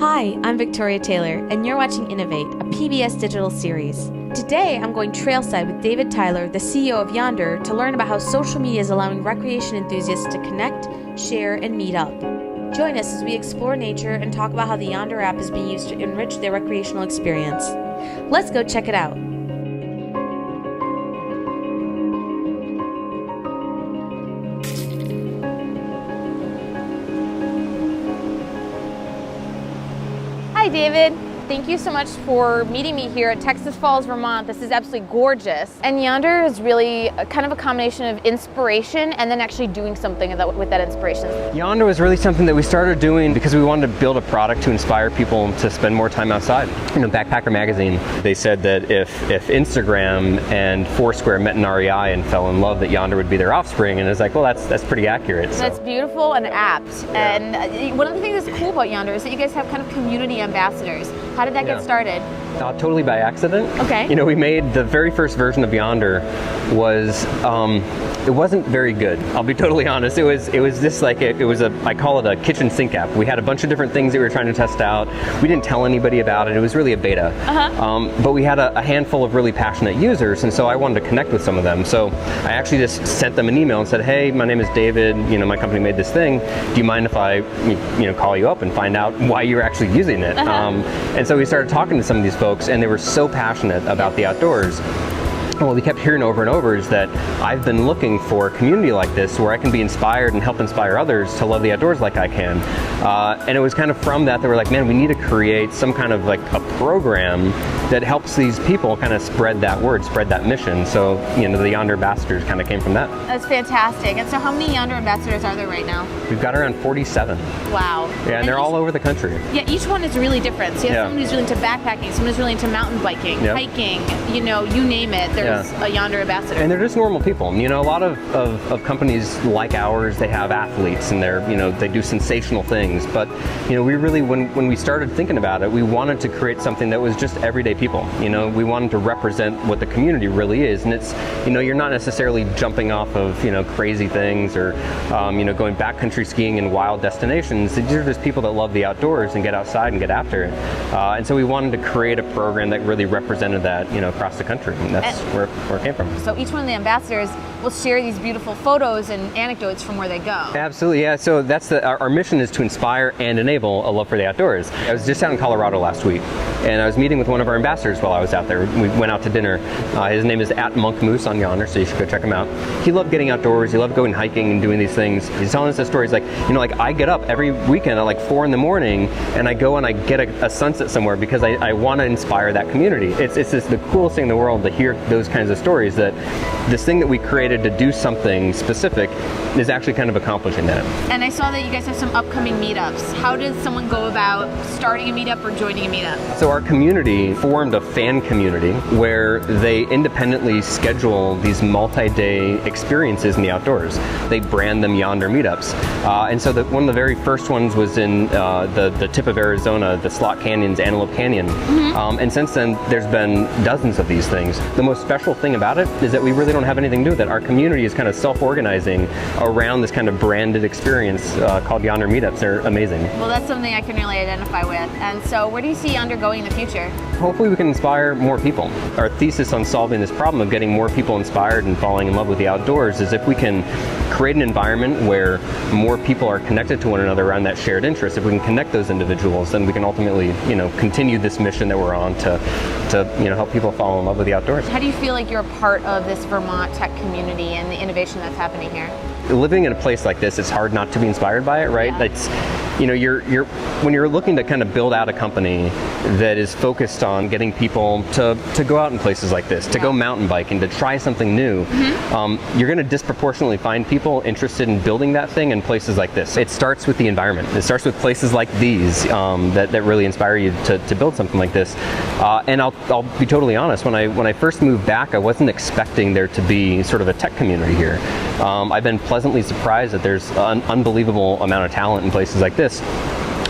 Hi, I'm Victoria Taylor, and you're watching InnoVate, a PBS digital series. Today, I'm going trailside with David Tyler, the CEO of Yonder, to learn about how social media is allowing recreation enthusiasts to connect, share, and meet up. Join us as we explore nature and talk about how the Yonder app is being used to enrich their recreational experience. Let's go check it out. Hi, David. Thank you so much for meeting me here at Texas Falls, Vermont. This is absolutely gorgeous. And Yonder is really kind of a combination of inspiration and then actually doing something with that inspiration. Yonder was really something that we started doing because we wanted to build a product to inspire people to spend more time outside. You know, Backpacker Magazine, they said that if Instagram and Foursquare met in REI and fell in love, that Yonder would be their offspring. And it's like, well, that's pretty accurate. So. That's beautiful and apt. Yeah. And one of the things that's cool about Yonder is that you guys have kind of community ambassadors. How did that get started? Totally by accident. Okay. You know, we made the very first version of Yonder was, it wasn't very good. I'll be totally honest. It was just like, I call it a kitchen sink app. We had a bunch of different things that we were trying to test out. We didn't tell anybody about it. It was really a beta. But we had a handful of really passionate users, and so I wanted to connect with some of them. So I actually just sent them an email and said, hey, my name is David. You know, my company made this thing. Do you mind if I, call you up and find out why you're actually using it? And so we started talking to some of these folks, and they were so passionate about the outdoors. What we kept hearing over and over is that I've been looking for a community like this where I can be inspired and help inspire others to love the outdoors like I can. And it was kind of from that we're like, man, we need to create some kind of like a program that helps these people kind of spread that word, spread that mission. So, the Yonder ambassadors kind of came from that. That's fantastic. And so how many Yonder ambassadors are there right now? We've got around 47. Wow. Yeah, and they're all over the country. Yeah, each one is really different. So you have someone who's really into backpacking, someone who's really into mountain biking, hiking, you name it. There's a Yonder ambassador. And they're just normal people. A lot of companies like ours, they have athletes and they do sensational things. But, we really, when we started thinking about it, we wanted to create something that was just everyday people. We wanted to represent what the community really is. And it's, you're not necessarily jumping off of, crazy things or, going backcountry skiing in wild destinations. These are just people that love the outdoors and get outside and get after it. And so we wanted to create a program that really represented that, across the country. And that's where it came from. So each one of the ambassadors will share these beautiful photos and anecdotes from where they go. Absolutely, yeah. So that's our mission is to inspire and enable a love for the outdoors. I was just out in Colorado last week, and I was meeting with one of our ambassadors while I was out there. We went out to dinner. His name is @Monkmoose on Yonder, so you should go check him out. He loved getting outdoors. He loved going hiking and doing these things. He's telling us a story. He's like, I get up every weekend at like 4 in the morning, and I go and I get a sunset somewhere because I want to inspire that community. It's just the coolest thing in the world to hear those kinds of stories, that this thing that we created to do something specific is actually kind of accomplishing that. And I saw that you guys have some upcoming meetups. How does someone go about starting a meetup or joining a meetup? So our community formed a fan community where they independently schedule these multi-day experiences in the outdoors. They brand them Yonder meetups. And so one of the very first ones was in the tip of Arizona, the Slot Canyon's Antelope Canyon. And since then, there's been dozens of these things. The most special thing about it is that we really don't have anything to do with it. Our community is kind of self-organizing around this kind of branded experience called Yonder Meetups. They're amazing. Well, that's something I can really identify with. And so where do you see Yonder going in the future? Hopefully we can inspire more people. Our thesis on solving this problem of getting more people inspired and falling in love with the outdoors is if we can create an environment where more people are connected to one another around that shared interest, if we can connect those individuals, then we can ultimately, continue this mission that we're on to help people fall in love with the outdoors. How do you feel like you're a part of this Vermont tech community and the innovation that's happening here? Living in a place like this, it's hard not to be inspired by it, right? Yeah. It's, when you're looking to kind of build out a company that is focused on getting people to go out in places like this, to go mountain biking, to try something new, you're going to disproportionately find people interested in building that thing in places like this. It starts with the environment. It starts with places like these that really inspire you to build something like this. And I'll be totally honest, when I first moved back, I wasn't expecting there to be sort of a tech community here. I've been pleasantly surprised that there's an unbelievable amount of talent in places like this.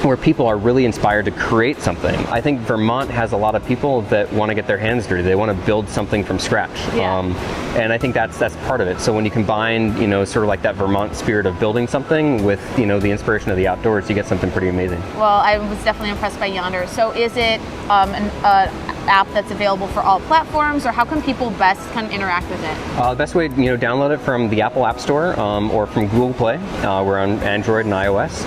where people are really inspired to create something. I think Vermont has a lot of people that want to get their hands dirty. They want to build something from scratch. Yeah. And I think that's part of it. So when you combine, sort of like that Vermont spirit of building something with, the inspiration of the outdoors, you get something pretty amazing. Well, I was definitely impressed by Yonder. So is it an app that's available for all platforms, or how can people best kind of interact with it? The best way, download it from the Apple App Store or from Google Play. We're on Android and iOS.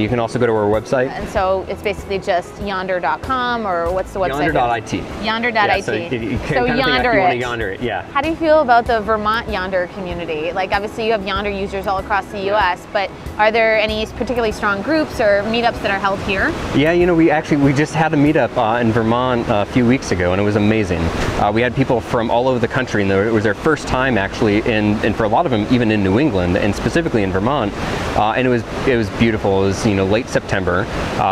You can also go to our website. And so it's basically just yonder.com, or what's the website? Yonder.it. Yonder.it. Yeah, so you kind of Yonder you want to it. Yonder it, yeah. How do you feel about the Vermont Yonder community? Like, obviously you have Yonder users all across the U.S., but are there any particularly strong groups or meetups that are held here? Yeah, we just had a meetup in Vermont a few weeks ago, and it was amazing. We had people from all over the country, and it was their first time actually, and for a lot of them even in New England, and specifically in Vermont, and it was beautiful. It was late September,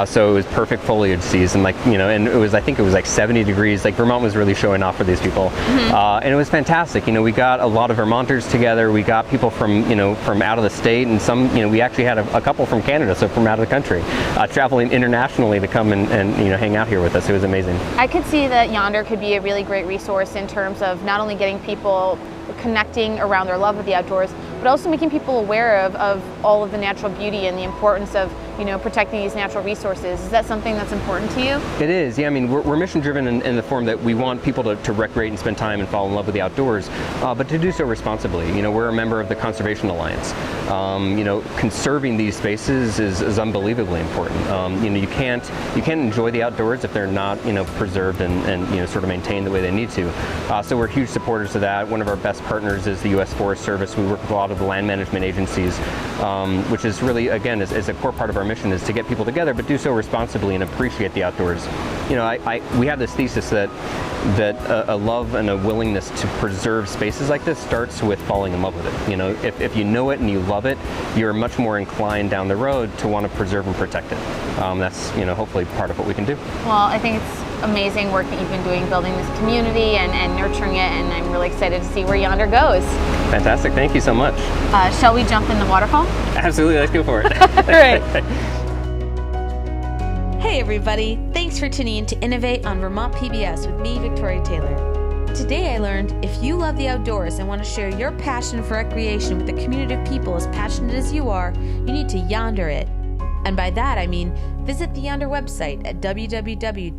so it was perfect foliage season. And I think it was like 70 degrees. Like Vermont was really showing off for these people, and it was fantastic. We got a lot of Vermonters together. We got people from out of the state, and some we actually had a couple from Canada, so from out of the country, traveling internationally to come and hang out here with us. It was amazing. I could see that Yonder could be a really great resource in terms of not only getting people connecting around their love of the outdoors, but also making people aware of all of the natural beauty and the importance of protecting these natural resources. Is that something that's important to you? It is, yeah. I mean, we're mission driven in the form that we want people to recreate and spend time and fall in love with the outdoors, but to do so responsibly. We're a member of the Conservation Alliance. Conserving these spaces is unbelievably important. You can't enjoy the outdoors if they're not preserved and sort of maintained the way they need to. So we're huge supporters of that. One of our best partners is the U.S. Forest Service. We work with a lot of the land management agencies, which is really, again, is a core part of our mission, is to get people together, but do so responsibly and appreciate the outdoors. We have this thesis that a love and a willingness to preserve spaces like this starts with falling in love with it. If you know it and you love it, you're much more inclined down the road to want to preserve and protect it. That's hopefully part of what we can do. Well, I think it's amazing work that you've been doing building this community and nurturing it, and I'm really excited to see where Yonder goes. Fantastic. Thank you so much. Shall we jump in the waterfall? Absolutely. Let's go for it. All right. Hey everybody, thanks for tuning in to InnoVate on Vermont PBS with me, Victoria Taylor. Today I learned if you love the outdoors and want to share your passion for recreation with a community of people as passionate as you are, you need to Yonder it. And by that I mean visit the Yonder website at www.yonder.it.